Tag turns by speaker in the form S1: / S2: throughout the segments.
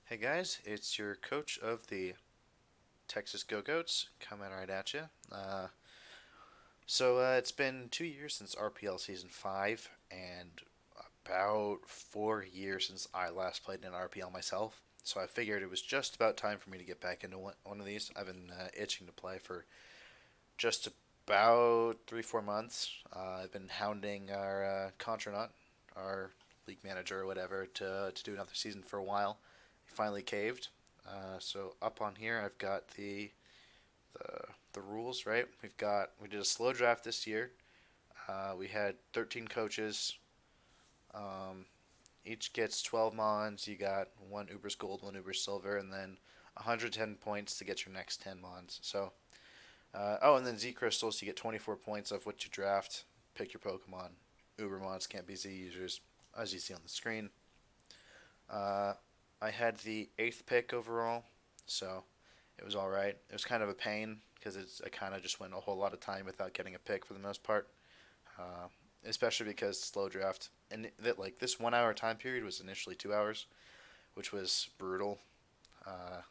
S1: Hey guys, it's your coach of the Texas Go Goats coming right at you. It's been 2 years since RPL Season 5 and about 4 years since I last played in RPL myself. So I figured it was just about time for me to get back into one of these. I've been itching to play for just about 3, 4 months. I've been hounding our Contranaut, our league manager or whatever, to do another season for a while. He finally caved. So up on here, I've got the the rules. Right, we did a slow draft this year. We had 13 coaches. Um, each gets 12 mons. You got one Uber's Gold, one Uber's Silver, and then 110 points to get your next 10 mons. And then Z crystals. You get 24 points of what you draft. Pick your Pokemon. Uber mons can't be Z users, as you see on the screen. Uh, I had the eighth pick overall, so it was all right. It was kind of a pain because I kind of just went a whole lot of time without getting a pick for the most part, uh, especially because slow draft and that like this 1 hour time period was initially 2 hours, which was brutal. Uh,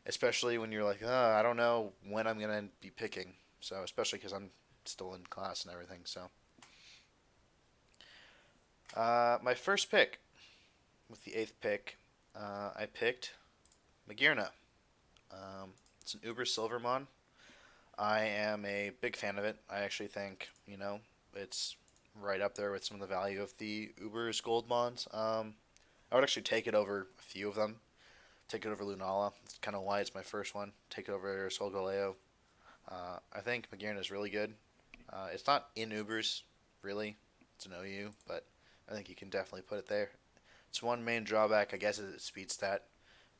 S1: Especially when you're like, I don't know when I'm gonna be picking. So especially because I'm still in class and everything. My first pick with the eighth pick, I picked Magirna. It's an Uber Silvermon. I am a big fan of it. I actually think it's right up there with some of the value of the Uber's Gold Mons. I would actually take it over a few of them. Take it over Lunala. That's kind of why it's my first one. Take it over Solgaleo. I think Magirna is really good. It's not in Ubers, really. It's an OU, but I think you can definitely put it there. Its one main drawback, I guess, is its speed stat.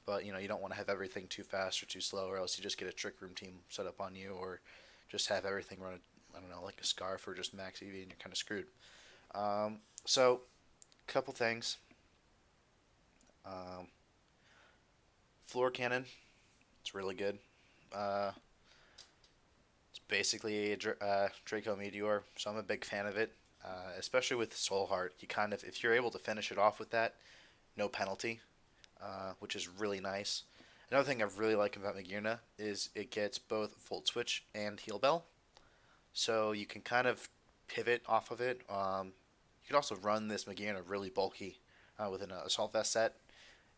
S1: But you don't want to have everything too fast or too slow, or else you just get a trick room team set up on you, or just have everything run, I don't know, like a scarf or just max EV, and you're kind of screwed. Um, so, couple things. Um, Floor cannon, it's really good. Uh, it's basically a Draco Meteor, so I'm a big fan of it. Especially with Soul Heart, you kind of, if you're able to finish it off with that, no penalty, which is really nice. Another thing I really like about Magirna is it gets both Volt Switch and Heal Bell, so you can kind of pivot off of it. You can also run this Magirna really bulky with an Assault Vest set,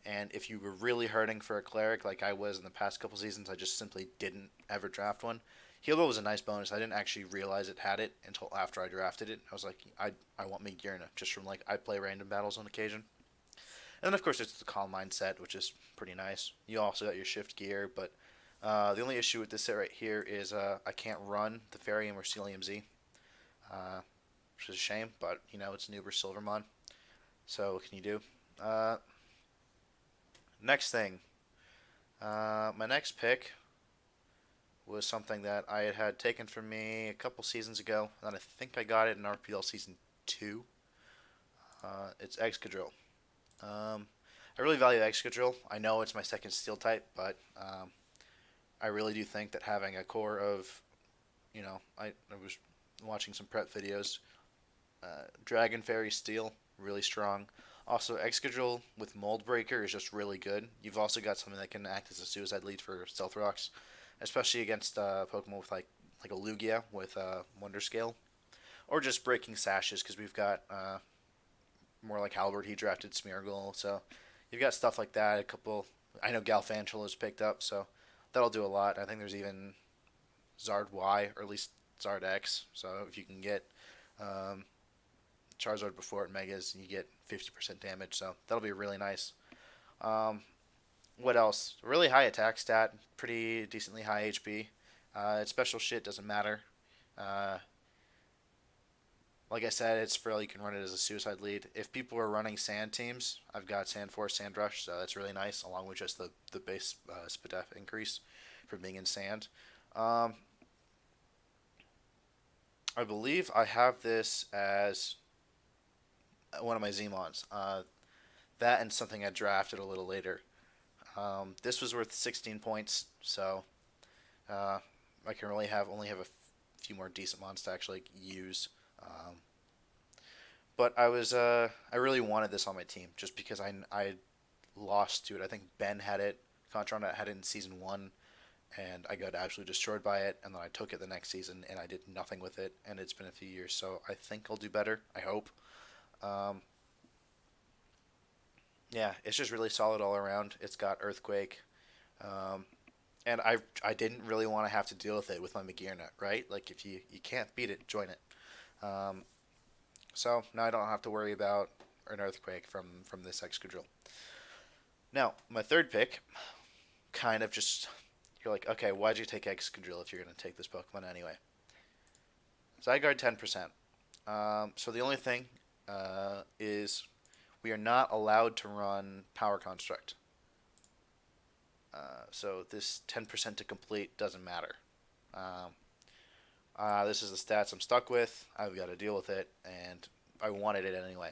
S1: and if you were really hurting for a cleric like I was in the past couple seasons, I just simply didn't ever draft one. Heal Bell was a nice bonus. I didn't actually realize it had it until after I drafted it. I was like, I want Magirna just from like I play random battles on occasion. And then of course it's the Calm Mindset, which is pretty nice. You also got your Shift Gear, but the only issue with this set right here is I can't run the Fairy or Celium Z, uh, which is a shame. But it's an Uber Silvermon, so what can you do? Uh, Next thing, my next pick was something that I had taken from me a couple seasons ago, and I think I got it in RPL Season 2. It's Excadrill. I really value Excadrill. I know it's my second steel type, but I really do think that having a core of, I was watching some prep videos. Dragon Fairy Steel, really strong. Also, Excadrill with Mold Breaker is just really good. You've also got something that can act as a suicide lead for Stealth Rocks, especially against Pokemon with like a Lugia with Wonder Scale, or just breaking sashes because we've got more like Halberd. He drafted Smeargle, so you've got stuff like that. A couple. I know Galfanchel is picked up, so that'll do a lot. I think there's even Zard Y or at least Zard X. So if you can get um, Charizard before it megas, you get 50% damage. So that'll be really nice. Um, what else? Really high attack stat, pretty decently high HP. Its special shit doesn't matter. Uh, like I said, it's fairly, you can run it as a suicide lead. If people are running sand teams, I've got Sand Force, Sand Rush, so that's really nice, along with just the base SPDF increase for being in sand. Um, I believe I have this as one of my Zmons. That and something I drafted a little later. This was worth 16 points, so uh, I can really have only have a few more decent mons to actually use. But I really wanted this on my team just because I lost to it. I think Ben had it, Contran had it in season one, and I got absolutely destroyed by it. And then I took it the next season, and I did nothing with it. And it's been a few years, so I think I'll do better. I hope. Um, yeah, it's just really solid all around. It's got Earthquake, um, and I didn't really want to have to deal with it with my Magirna, right? Like if you can't beat it, join it. Um, so now I don't have to worry about an Earthquake from this Excadrill. Now my third pick, kind of just you're like, okay, why'd you take Excadrill if you're gonna take this Pokemon anyway? Zygarde 10%. So the only thing is we are not allowed to run Power Construct. So this 10% to complete doesn't matter. Um, this is the stats I'm stuck with. I've got to deal with it, and I wanted it anyway.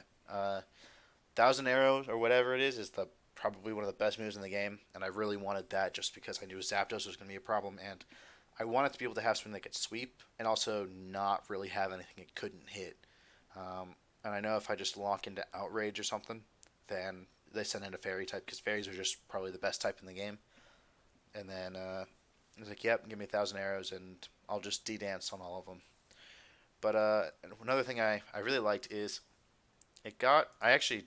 S1: Thousand Arrows or whatever it is the probably one of the best moves in the game, and I really wanted that just because I knew Zapdos was going to be a problem, and I wanted to be able to have something that could sweep and also not really have anything it couldn't hit. And I know if I just lock into Outrage or something, then they send in a Fairy type because Fairies are just probably the best type in the game. And then I was like, yep, give me 1,000 arrows and I'll just D-dance on all of them. But another thing I really liked is I actually,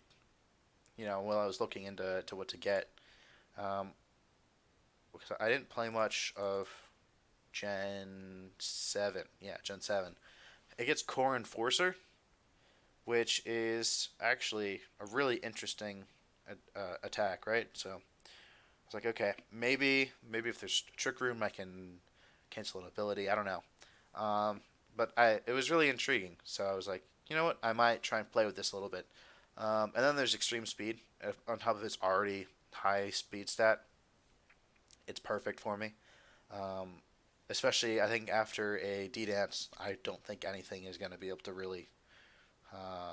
S1: while I was looking into what to get, um, because I didn't play much of Gen 7. Yeah, Gen 7. It gets Core Enforcer, which is actually a really interesting attack, right? So it's like, okay, maybe if there's Trick Room, I can cancel an ability. I don't know. But it was really intriguing. So I was like, you know what? I might try and play with this a little bit. And then there's Extreme Speed. On top of its already high speed stat, it's perfect for me. Um, Especially, I think after a D dance, I don't think anything is going to be able to really uh,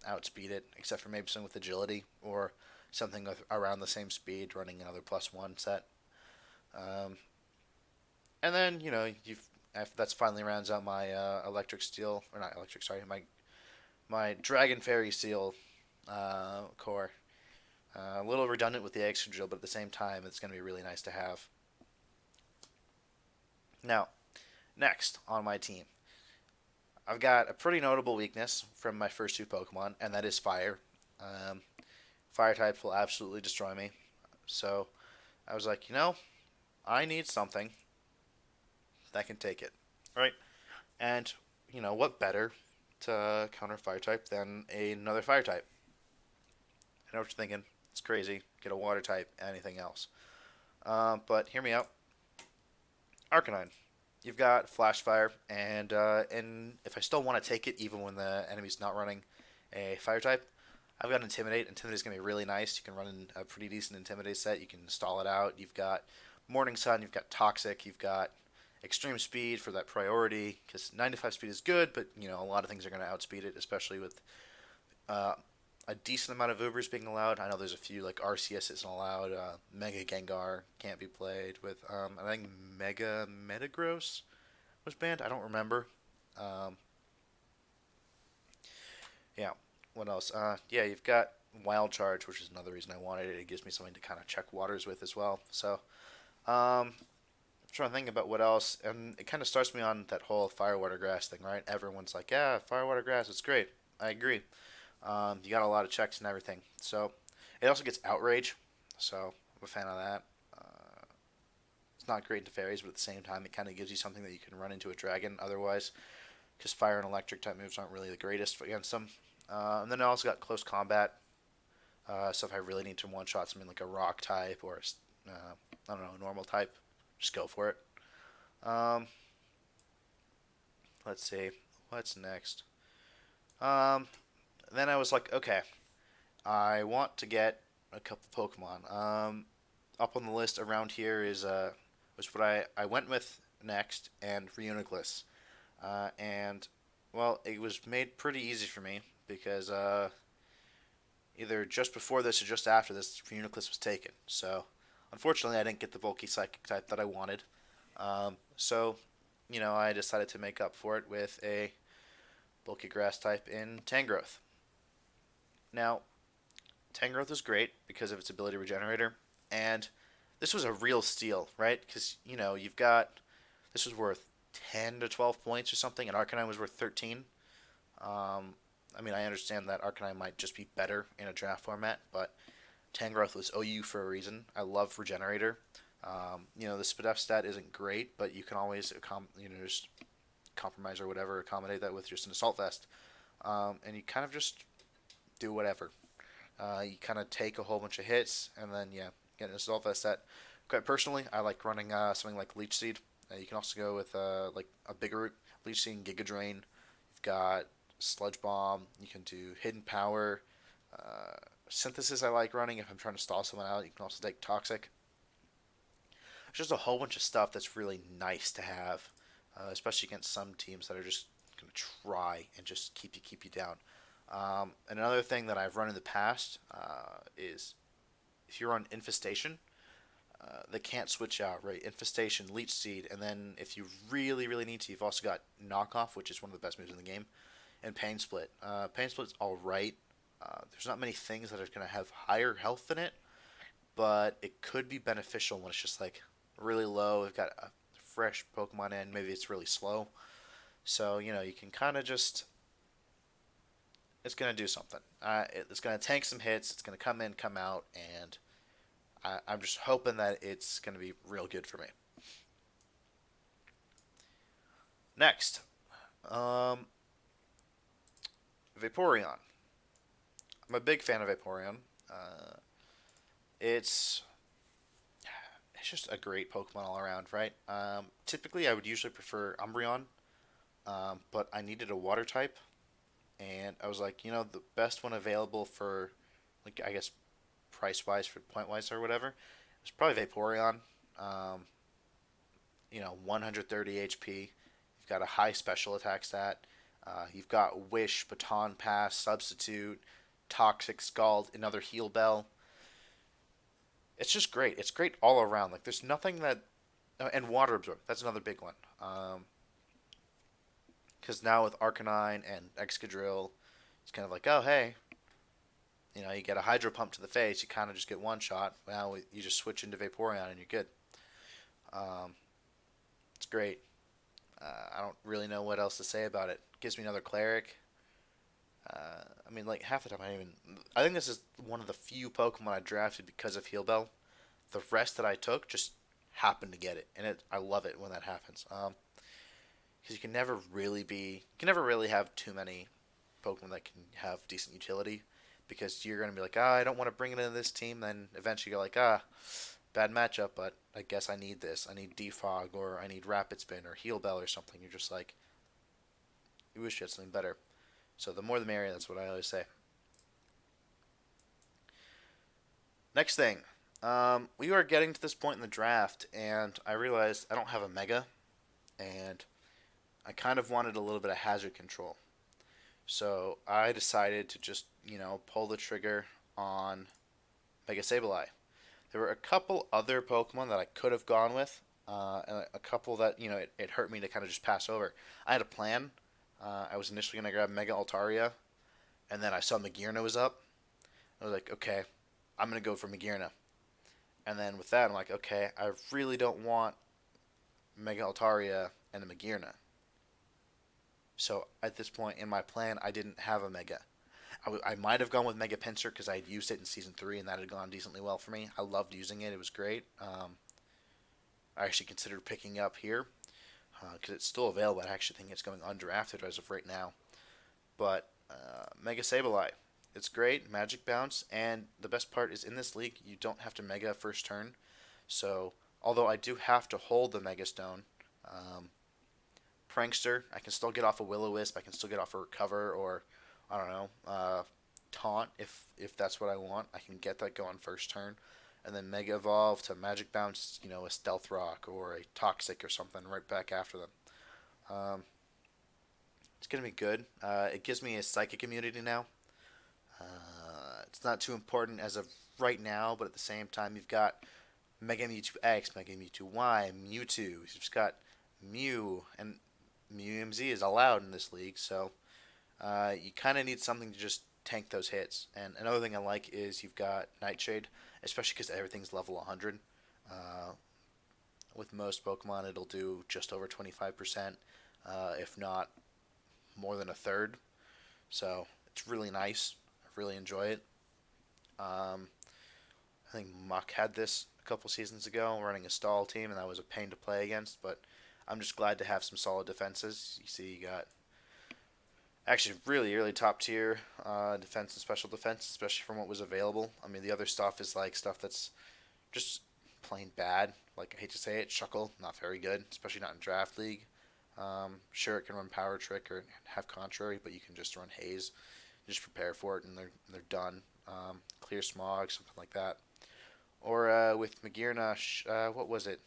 S1: outspeed it, except for maybe something with agility or something with around the same speed, running another +1 set. Um, and then you've that's finally rounds out my electric steel or not electric, sorry, my dragon fairy seal core. A little redundant with the extra drill, but at the same time, it's going to be really nice to have. Now, next on my team, I've got a pretty notable weakness from my first two Pokemon, and that is fire. Um, Fire type will absolutely destroy me. So I was like, I need something that can take it, right? And what better to counter fire type than another fire type? I know what you're thinking. It's crazy. Get a water type, anything else. But hear me out. Arcanine. You've got Flash Fire, and if I still want to take it, even when the enemy's not running a fire type, I've got Intimidate. Intimidate is going to be really nice. You can run in a pretty decent Intimidate set. You can stall it out. You've got Morning Sun. You've got Toxic. You've got Extreme Speed for that priority, because 95 speed is good, but a lot of things are going to outspeed it, especially with uh, a decent amount of Ubers being allowed. I know there's a few, like RCS isn't allowed. Mega Gengar can't be played with. I think Mega Metagross was banned. I don't remember. Um, yeah. What else? Yeah, you've got Wild Charge, which is another reason I wanted it. It gives me something to kind of check waters with as well. So, I'm trying to think about what else, and it kind of starts me on that whole Fire Water Grass thing, right? Everyone's like, yeah, Fire Water Grass, it's great. I agree. You got a lot of checks and everything. So it also gets Outrage, so I'm a fan of that. It's not great into fairies, but at the same time, it kind of gives you something that you can run into a dragon otherwise, because fire and electric type moves aren't really the greatest against them. And then I also got Close Combat. So if I really need to one shot something like a rock type or I don't know, normal type, just go for it. Um, let's see, what's next? Um, then I was like, okay, I want to get a couple Pokemon. Up on the list around here is was what I went with next, and Reuniclus. And well, it was made pretty easy for me because either just before this or just after this, Reuniclus was taken. So unfortunately, I didn't get the bulky psychic type that I wanted. So I decided to make up for it with a bulky grass type in Tangrowth. Now, Tangrowth is great because of its ability regenerator, and this was a real steal, right? Because you've got this was worth 10 to 12 points or something, and Arcanine was worth 13. Um, I mean, I understand that Arcanine might just be better in a draft format, but Tangrowth was OU for a reason. I love regenerator. The SPDF stat isn't great, but you can always just compromise or whatever, accommodate that with just an assault vest, and you kind of just do whatever. You kind of take a whole bunch of hits, and then get an assault vest set. Quite personally, I like running something like Leech Seed. You can also go with like a bigger Leech Seed and Giga Drain. You've got Sludge Bomb. You can do Hidden Power. Synthesis I like running if I'm trying to stall someone out. You can also take Toxic. There's just a whole bunch of stuff that's really nice to have, especially against some teams that are just going to try and just keep you down. And another thing that I've run in the past is if you're on Infestation, they can't switch out, right? Infestation, Leech Seed, and then if you really, really need to, you've also got Knockoff, which is one of the best moves in the game, and Pain Split. Pain Split's alright. There's not many things that are going to have higher health than it, but it could be beneficial when it's just like really low. We've got a fresh Pokemon in, maybe it's really slow. So, you can kind of just. It's going to do something. It's going to tank some hits, it's going to come in, come out, and I'm just hoping that it's going to be real good for me. Next, Vaporeon. I'm a big fan of Vaporeon. It's it's just a great Pokemon all around, right? Typically, I would usually prefer Umbreon, but I needed a Water type, and I was like, the best one available for, like, I guess, price wise, for point wise or whatever, it's probably Vaporeon. Um, 130 HP. You've got a high special attack stat. You've got Wish, Baton Pass, Substitute, Toxic, Scald, another Heal Bell. It's just great. It's great all around. Like, there's nothing that. And Water Absorb. That's another big one. Because now with Arcanine and Excadrill, it's kind of like, oh, hey, you get a Hydro Pump to the face, you kind of just get one shot. Now you just switch into Vaporeon and you're good. Um, it's great. I don't really know what else to say about it. Gives me another Cleric. I mean, like, half the time I think this is one of the few Pokemon I drafted because of Heal Bell. The rest that I took just happened to get it, and I love it when that happens. Because you can never really have too many Pokemon that can have decent utility, because you're gonna be like, I don't want to bring it into this team. Then eventually you're like, bad matchup, but I guess I need this. I need Defog, or I need Rapid Spin, or Heal Bell, or something. You're just like, you wish you had something better. So the more the merrier. That's what I always say. Next thing, we are getting to this point in the draft, and I realized I don't have a Mega, and I kind of wanted a little bit of hazard control. So I decided to just, pull the trigger on Mega Sableye. There were a couple other Pokemon that I could have gone with, and a couple that, it hurt me to kind of just pass over. I had a plan. I was initially going to grab Mega Altaria, and then I saw Magearna was up. I was like, okay, I'm going to go for Magearna. And then with that, I'm like, okay, I really don't want Mega Altaria and a Magearna. So at this point in my plan, I didn't have a Mega. I might have gone with Mega Pinsir because I had used it in Season 3, and that had gone decently well for me. I loved using it. It was great. I actually considered picking up here because it's still available. I actually think it's going undrafted as of right now. But Mega Sableye, it's great. Magic Bounce, and the best part is in this league, you don't have to Mega first turn. So although I do have to hold the Mega Stone, Prankster, I can still get off a Will-O-Wisp. I can still get off a Recover, or I don't know, Taunt if that's what I want. I can get that going first turn, and then Mega Evolve to Magic Bounce, a Stealth Rock or a Toxic or something right back after them. It's gonna be good. It gives me a Psychic immunity now. It's not too important as of right now, but at the same time, you've got Mega Mewtwo X, Mega Mewtwo Y, Mewtwo. You've got Mew, and Mew MZ is allowed in this league, so you kind of need something to just tank those hits. And another thing I like is you've got Nightshade, especially because everything's level 100. Uh, with most Pokemon, it'll do just over 25%, if not more than a third. So it's really nice. I really enjoy it. Um, I think Muck had this a couple seasons ago, running a stall team, and that was a pain to play against. But I'm just glad to have some solid defenses. You see, you got actually really, really top tier defense and special defense, especially from what was available. I mean, the other stuff is like stuff that's just plain bad. Like I hate to say it, Shuckle not very good, especially not in draft league. Sure, it can run Power Trick or have Contrary, but you can just run Haze, just prepare for it, and they're done. Clear Smog, something like that. Or with Magirna, what was it?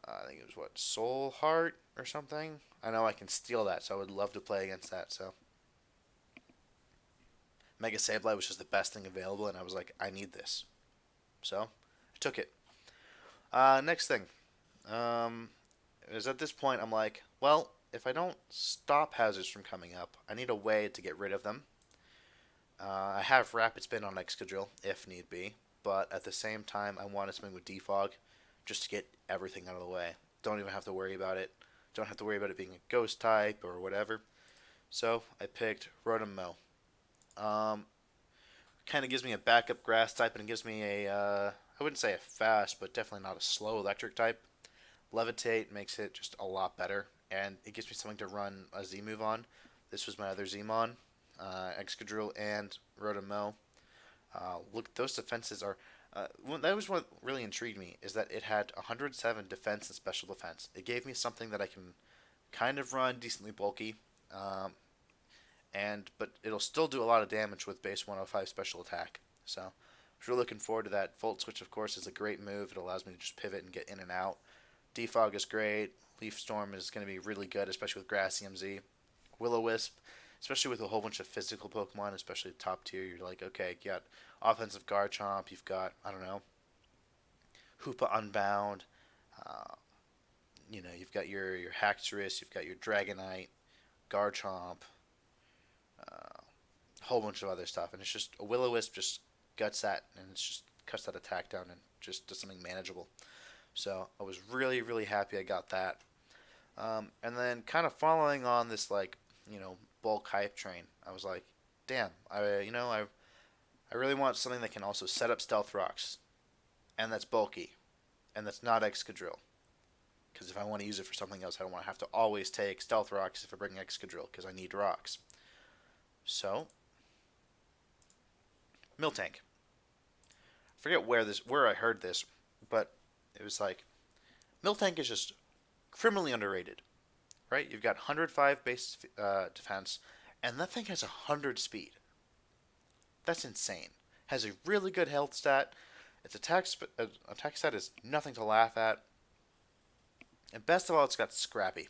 S1: I think it was what Soul Heart or something. I know I can steal that, so I would love to play against that. So Mega Sableye was just the best thing available, and I was like, I need this. So I took it. Next thing. Is at this point I'm like, well, if I don't stop hazards from coming up, I need a way to get rid of them. I have Rapid Spin on Excadrill if need be, but at the same time I want to swing with Defog just to get everything out of the way. Don't even have to worry about it. Don't have to worry about it being a ghost type or whatever. So I picked Rotom-Mow. Kind of gives me a backup grass type, and it gives me I wouldn't say a fast, but definitely not a slow electric type. Levitate makes it just a lot better, and it gives me something to run a Z move on. This was my other Zmon, Excadrill and Rotom-Mow. Look, those defenses are. That was what really intrigued me, is that it had 107 defense and special defense. It gave me something that I can kind of run decently bulky, but it'll still do a lot of damage with base 105 special attack. So I was really looking forward to that. Volt Switch, of course, is a great move. It allows me to just pivot and get in and out. Defog is great. Leaf Storm is going to be really good, especially with Grass EMZ. Will-O-Wisp, especially with a whole bunch of physical Pokemon, especially top tier, you're like, okay, you got offensive Garchomp, you've got, I don't know, Hoopa Unbound, uh, you've got your Haxorus, you've got your Dragonite, Garchomp, a whole bunch of other stuff, and it's just a Will-O-Wisp just guts that, and it's just cuts that attack down and just does something manageable. So I was really, really happy I got that. And then kind of following on this bulk hype train, I was like, damn, I really want something that can also set up Stealth Rocks, and that's bulky, and that's not Excadrill. Because if I want to use it for something else, I don't want to have to always take Stealth Rocks if I bring Excadrill, because I need rocks. So, Miltank. I forget where I heard this, but it was like, Miltank is just criminally underrated, right? You've got 105 base defense, and that thing has 100 speed. That's insane. Has a really good health stat. Its attack stat is nothing to laugh at. And best of all, it's got Scrappy.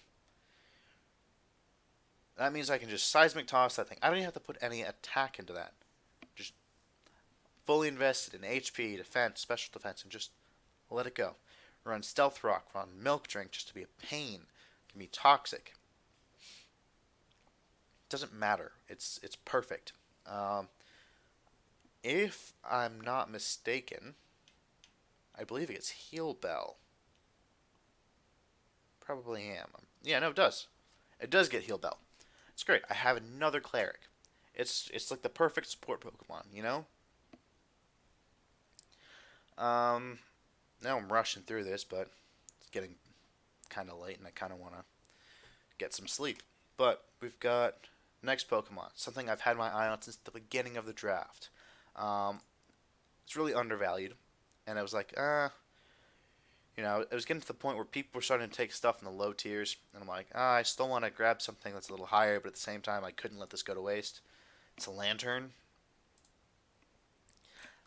S1: That means I can just seismic toss that thing. I don't even have to put any attack into that. Just fully invested in HP, defense, special defense, and just let it go. Run Stealth Rock, run Milk Drink just to be a pain. Can be toxic. Doesn't matter. It's perfect. If I'm not mistaken, I believe it gets Heal Bell. Probably am. Yeah, no, it does. It does get Heal Bell. It's great. I have another Cleric. It's like the perfect support Pokemon, you know? Now I'm rushing through this, but it's getting kind of late, and I kind of want to get some sleep. But we've got next Pokemon, something I've had my eye on since the beginning of the draft. It's really undervalued, and I was like, it was getting to the point where people were starting to take stuff in the low tiers, and I'm like, I still want to grab something that's a little higher, but at the same time, I couldn't let this go to waste. It's a Lantern.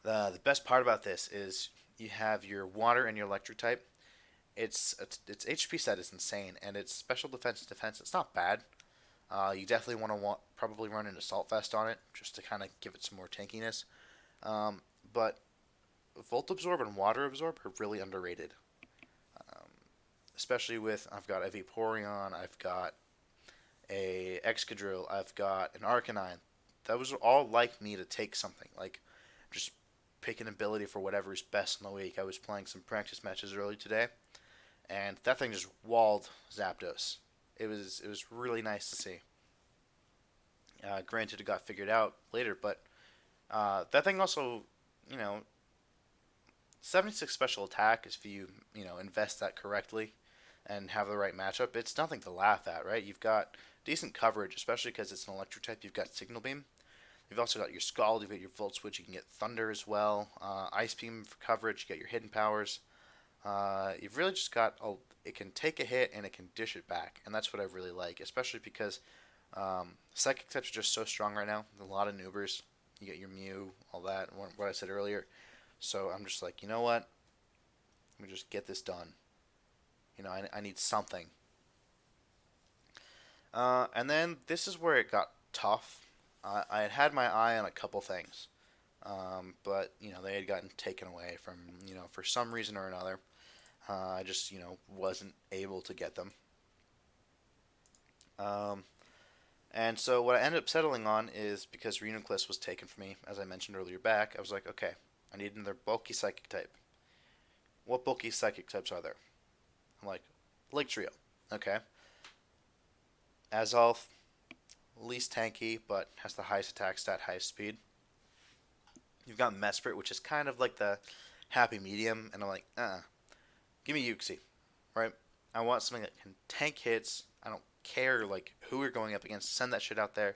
S1: The best part about this is you have your water and your electric type. Its HP set is insane, and its special defense, it's not bad. You definitely probably run an Assault Vest on it just to kind of give it some more tankiness. But Volt Absorb and Water Absorb are really underrated. Especially with, I've got a Vaporeon, I've got a Excadrill, I've got an Arcanine. that was all like me to take something like just pick an ability for whatever's best in the week. I was playing some practice matches early today, and that thing just walled Zapdos. It was really nice to see. Granted, it got figured out later, but that thing also, you know, 76 special attack is if you invest that correctly and have the right matchup. It's nothing to laugh at, right? You've got decent coverage, especially because it's an electric type. You've got Signal Beam. You've also got your Scald. You've got your Volt Switch. You can get Thunder as well. Ice Beam for coverage. You got your hidden powers. You've really just got it can take a hit and it can dish it back, and that's what I really like, especially because psychic types are just so strong right now. A lot of noobers. You get your Mew, all that, what I said earlier. So I'm just like, you know what? Let me just get this done. I need something. And then this is where it got tough. I had my eye on a couple things, but they had gotten taken away from for some reason or another. I just wasn't able to get them. Um, and so what I ended up settling on is because Reuniclus was taken from me, as I mentioned earlier back. I was like, okay, I need another bulky psychic type. What bulky psychic types are there? I'm like, Lake Trio. Okay. Azalf, least tanky, but has the highest attack stat, highest speed. You've got Mesprit, which is kind of like the happy medium, and I'm like, give me Uxie, right? I want something that can tank hits. I don't care like who you're going up against. Send that shit out there.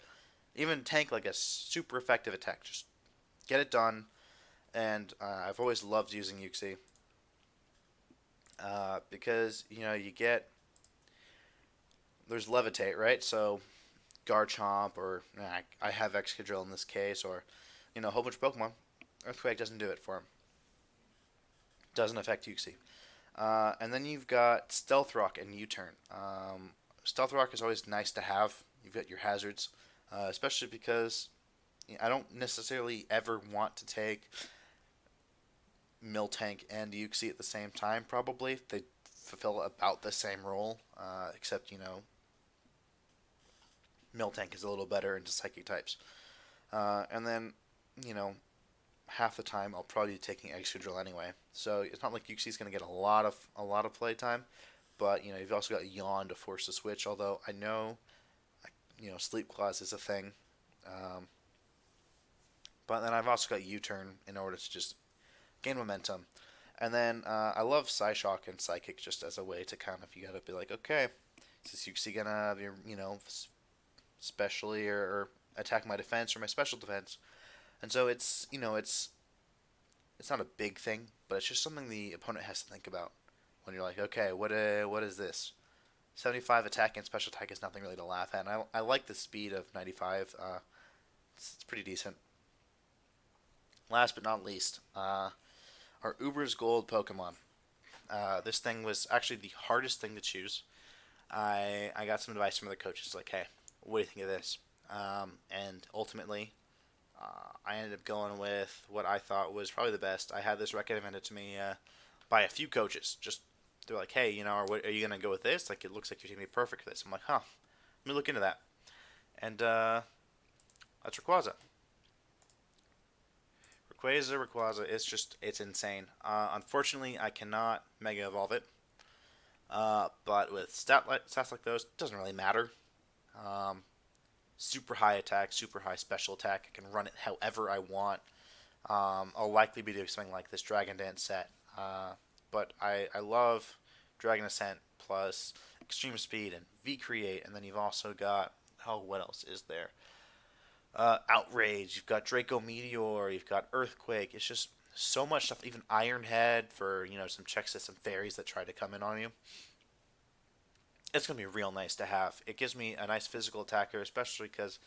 S1: Even tank like a super effective attack. Just get it done. And I've always loved using Uxie because you get there's Levitate, right? So Garchomp or I have Excadrill in this case, or a whole bunch of Pokemon. Earthquake doesn't do it for him. Doesn't affect Uxie. And then you've got Stealth Rock and U-Turn. Stealth Rock is always nice to have. You've got your hazards, especially because I don't necessarily ever want to take Miltank and Uxie at the same time. Probably they fulfill about the same role, except Miltank is a little better into Psychic types. And then you know half the time I'll probably be taking Excadrill anyway. So it's not like Uxie's going to get a lot of play time, but you've also got Yawn to force the switch. Although I know Sleep Clause is a thing, um, but then I've also got U-turn in order to just gain momentum. And then I love Psyshock and Psychic just as a way to kind of you gotta be like, okay, is this Uxie gonna be specially or attack my defense or my special defense? And so it's not a big thing, but it's just something the opponent has to think about when you're like, okay, what is this? 75 attack and special attack is nothing really to laugh at. And I like the speed of 95. It's pretty decent. Last but not least, our Uber's Gold Pokemon. This thing was actually the hardest thing to choose. I got some advice from other coaches like, hey, what do you think of this? And ultimately, I ended up going with what I thought was probably the best. I had this recommended to me by a few coaches. Just they're like, hey, are you gonna go with this? Like, it looks like you're gonna be perfect for this. I'm like, huh. Let me look into that. And that's Rayquaza. Rayquaza. It's insane. Unfortunately, I cannot Mega Evolve it. But with stats like those, it doesn't really matter. Um, Super high attack, super high special attack. I can run it however I want. I'll likely be doing something like this Dragon Dance set. But I love Dragon Ascent plus Extreme Speed and V Create, and then you've also got what else is there? Outrage. You've got Draco Meteor. You've got Earthquake. It's just so much stuff. Even Iron Head for some check system fairies that try to come in on you. It's gonna be real nice to have. It gives me a nice physical attacker, especially because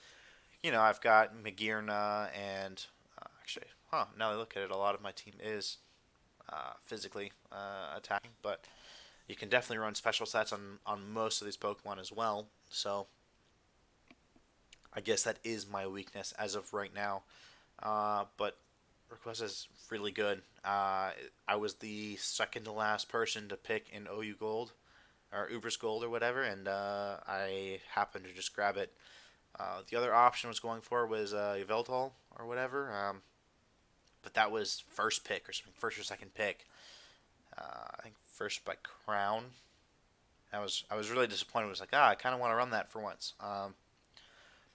S1: I've got Magearna and actually, now I look at it, a lot of my team is physically attacking, but you can definitely run special stats on most of these Pokemon as well. So I guess that is my weakness as of right now. But Rayquaza is really good. I was the second to last person to pick in OU Gold or Uber's Gold or whatever, and I happened to just grab it The other option I was going for was Yveltal or whatever, but that was first pick or something, first or second pick. I think first by Crown. I was really disappointed. I was like, I kind of want to run that for once.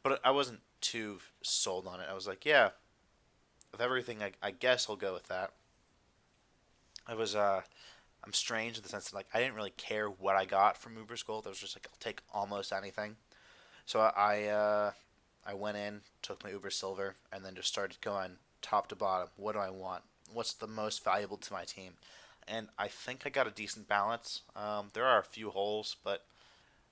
S1: But I wasn't too sold on it. I was like, yeah, of everything, I guess I'll go with that. I was I'm strange in the sense that like I didn't really care what I got from Uber's Gold. I was just like, I'll take almost anything. So I went in, took my Uber Silver, and then just started going top to bottom. What do I want? What's the most valuable to my team? And I think I got a decent balance. There are a few holes, but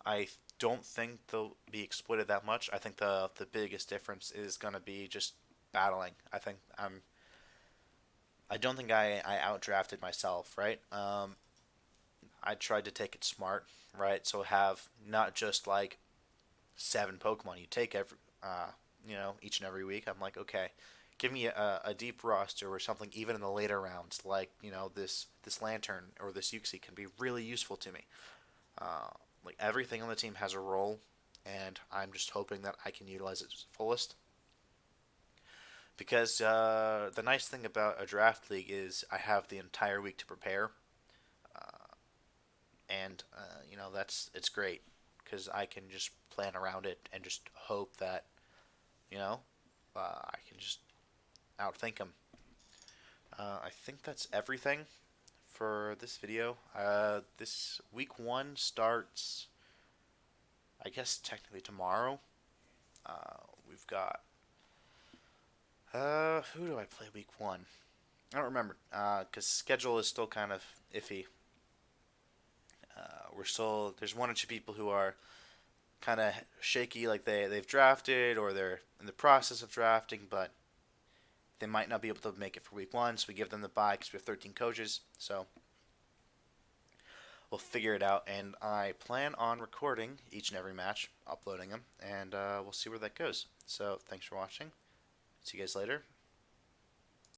S1: I don't think they'll be exploited that much. I think the biggest difference is gonna be just battling. I don't think I outdrafted myself, right? I tried to take it smart, right? So have not just like seven Pokemon you take each and every week. I'm like, okay, give me a deep roster or something even in the later rounds, like this Lantern or this Uxie can be really useful to me. Uh, like everything on the team has a role, and I'm just hoping that I can utilize it to the fullest. Because the nice thing about a draft league is I have the entire week to prepare, and that's it's great because I can just plan around it and just hope that you know I can just outthink them. I think that's everything for this video. This week one starts, I guess, technically tomorrow. We've got who do I play week one? I don't remember because schedule is still kind of iffy. We're still there's one or two people who are kind of shaky, like they've drafted or they're in the process of drafting, but they might not be able to make it for week one. So we give them the bye because we have 13 coaches. So we'll figure it out, and I plan on recording each and every match, uploading them, and we'll see where that goes. So thanks for watching. See you guys later.